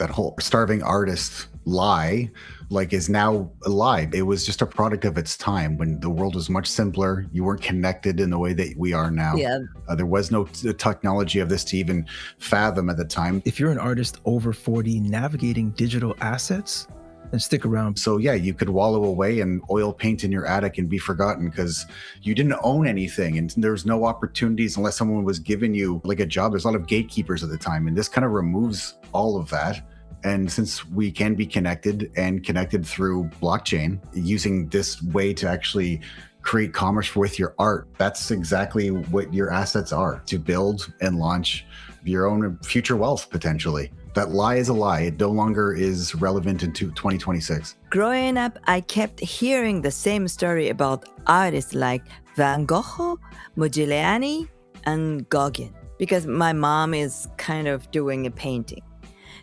that whole starving artist lie like is now a lie. It was just a product of its time when the world was much simpler. You weren't connected in the way that we are now. Yeah. There was no technology of this to even fathom at the time. If you're an artist over 40 navigating digital assets, then stick around. So yeah, you could wallow away and oil paint in your attic and be forgotten because you didn't own anything and there's no opportunities unless someone was giving you like a job. There's a lot of gatekeepers at the time, and this kind of removes all of that. And since we can be connected and connected through blockchain, using this way to actually create commerce with your art, that's exactly what your assets are, to build and launch your own future wealth potentially. That lie is a lie. It no longer is relevant into 2026. Growing up, I kept hearing the same story about artists like Van Gogh, Modigliani, and Gauguin, because my mom is kind of doing a painting.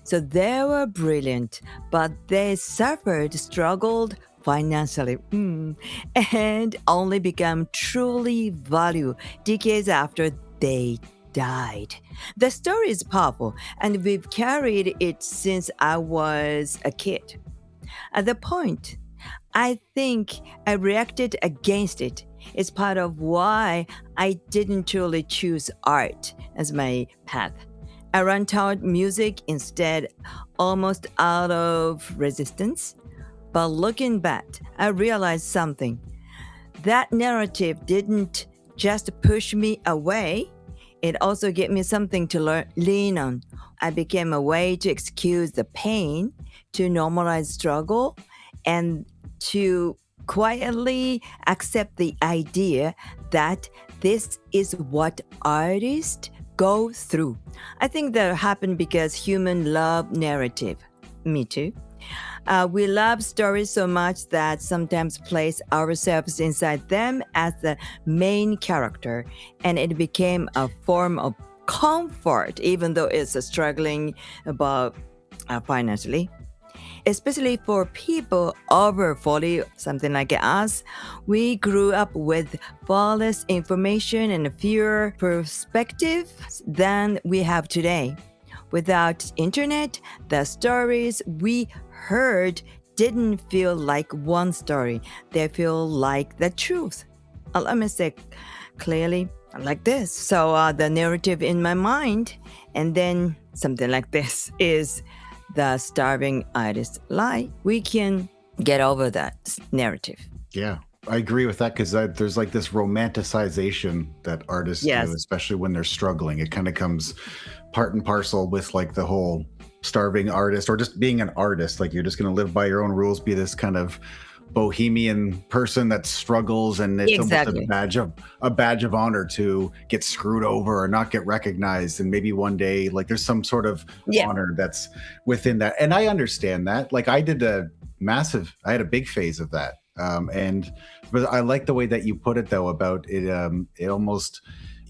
So they were brilliant, but they struggled financially, and only became truly valuable decades after they died. The story is powerful, and we've carried it since I was a kid. At the point, I think I reacted against it. It's part of why I didn't truly choose art as my path. I ran toward music instead, almost out of resistance. But looking back, I realized something. That narrative didn't just push me away, it also gave me something to lean on. I became a way to excuse the pain, to normalize struggle, and to quietly accept the idea that this is what artists go through. I think that happened because humans love narrative. Me too. We love stories so much that sometimes place ourselves inside them as the main character, and it became a form of comfort, even though it's struggling about financially. Especially for people over 40, something like us, we grew up with far less information and fewer perspective than we have today. Without internet, the stories we heard didn't feel like one story. They feel like the truth. Let me say clearly like this. So the narrative in my mind, and then something like this is the starving artist lie. We can get over that narrative. Yeah, I agree with that because there's like this romanticization that artists do, especially when they're struggling. It kind of comes part and parcel with like the whole starving artist or just being an artist. Like you're just going to live by your own rules, be this kind of bohemian person that struggles, and it's almost a badge of honor to get screwed over or not get recognized, and maybe one day like there's some sort of honor that's within that. And I understand that. Like I had a big phase of that, but I like the way that you put it though about it. It almost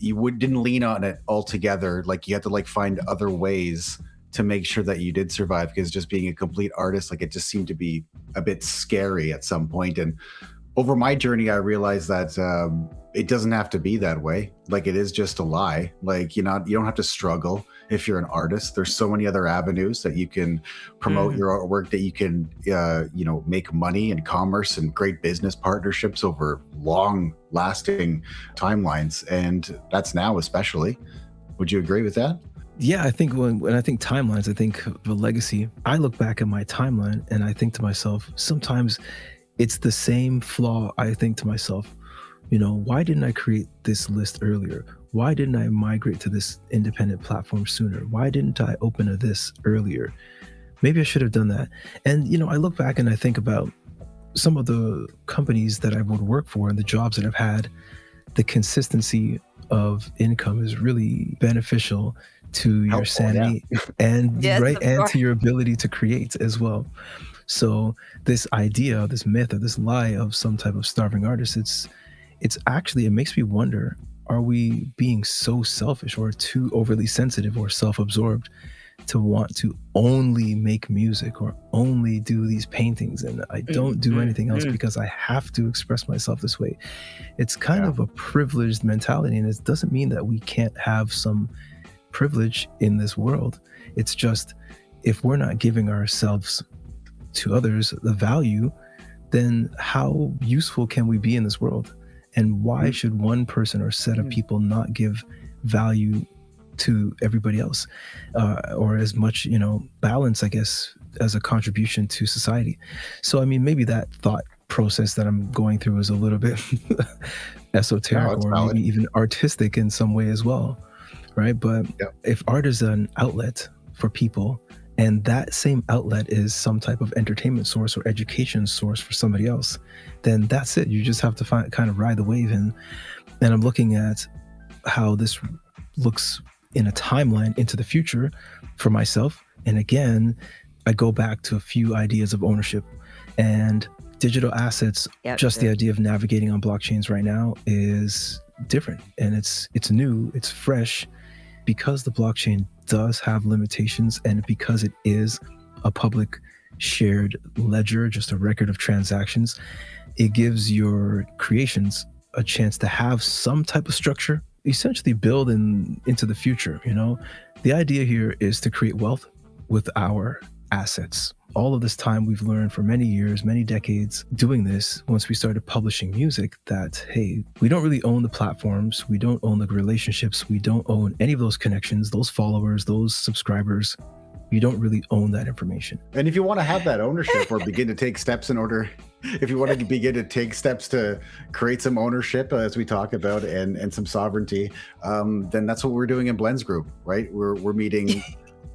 didn't lean on it altogether. Like you had to like find other ways to make sure that you did survive, because just being a complete artist, like it just seemed to be a bit scary at some point. And over my journey, I realized that it doesn't have to be that way. Like it is just a lie. Like you don't have to struggle if you're an artist. There's so many other avenues that you can promote your artwork, that you can make money and commerce and great business partnerships over long lasting timelines. And that's now especially. Would you agree with that? Yeah, I think when I think timelines, I think of a legacy. I look back at my timeline and I think to myself, sometimes it's the same flaw. I think to myself, why didn't I create this list earlier? Why didn't I migrate to this independent platform sooner? Why didn't I open a this earlier? Maybe I should have done that. And, I look back and I think about some of the companies that I would work for and the jobs that I've had. The consistency of income is really beneficial to your sanity and to your ability to create as well. So this idea, this myth, or this lie of some type of starving artist, it's actually, it makes me wonder, are we being so selfish or too overly sensitive or self-absorbed to want to only make music or only do these paintings, and I don't do anything else because I have to express myself this way? It's kind of a privileged mentality, and it doesn't mean that we can't have some privilege in this world. It's just if we're not giving ourselves to others the value, then how useful can we be in this world? And why should one person or set of people not give value to everybody else, or as much, balance, I guess, as a contribution to society? So, I mean, maybe that thought process that I'm going through is a little bit esoteric, or valid. maybe even artistic in some way as well, right? But if art is an outlet for people, and that same outlet is some type of entertainment source or education source for somebody else, then that's it. You just have to kind of ride the wave. And I'm looking at how this looks in a timeline into the future for myself. And again, I go back to a few ideas of ownership and digital assets. The idea of navigating on blockchains right now is different, and it's new, it's fresh, because the blockchain does have limitations, and because it is a public shared ledger, just a record of transactions, it gives your creations a chance to have some type of structure, essentially build into the future. The idea here is to create wealth with our assets. All of this time we've learned for many years, many decades doing this, once we started publishing music, that, hey, we don't really own the platforms, we don't own the relationships, we don't own any of those connections, those followers, those subscribers. You don't really own that information. And if you want to have that ownership, or begin to take steps if you want to begin to take steps to create some ownership, as we talk about, and some sovereignty, then that's what we're doing in BlendsGroup, right? We're meeting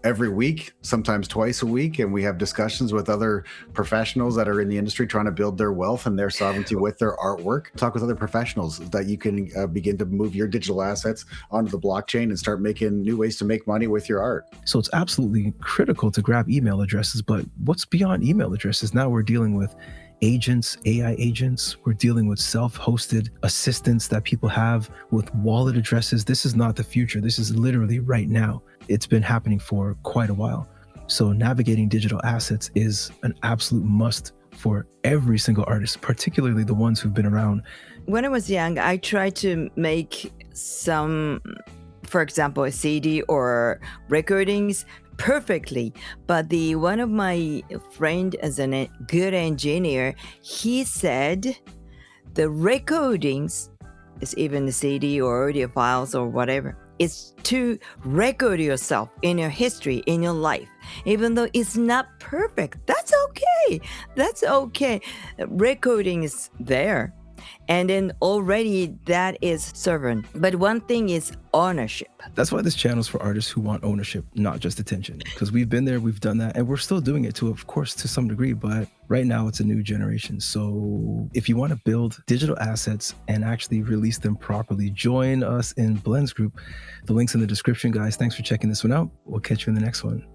every week, sometimes twice a week, and we have discussions with other professionals that are in the industry trying to build their wealth and their sovereignty with their artwork. Talk with other professionals that you can begin to move your digital assets onto the blockchain and start making new ways to make money with your art. So it's absolutely critical to grab email addresses, but what's beyond email addresses? Now we're dealing with agents, AI agents. We're dealing with self-hosted assistants that people have with wallet addresses. This is not the future. This is literally right now. It's been happening for quite a while. So navigating digital assets is an absolute must for every single artist, particularly the ones who've been around. When I was young, I tried to make some, for example, a CD or recordings perfectly, but one of my friend as a good engineer, he said the recordings is even the CD or audio files or whatever. It's to record yourself in your history, in your life, even though it's not perfect. That's okay. That's okay. Recording is there. And then already that is servant. But one thing is ownership. That's why this channel is for artists who want ownership, not just attention. Because we've been there, we've done that, and we're still doing it of course, to some degree. But right now it's a new generation. So if you want to build digital assets and actually release them properly, join us in BlendsGroup. The link's in the description, guys. Thanks for checking this one out. We'll catch you in the next one.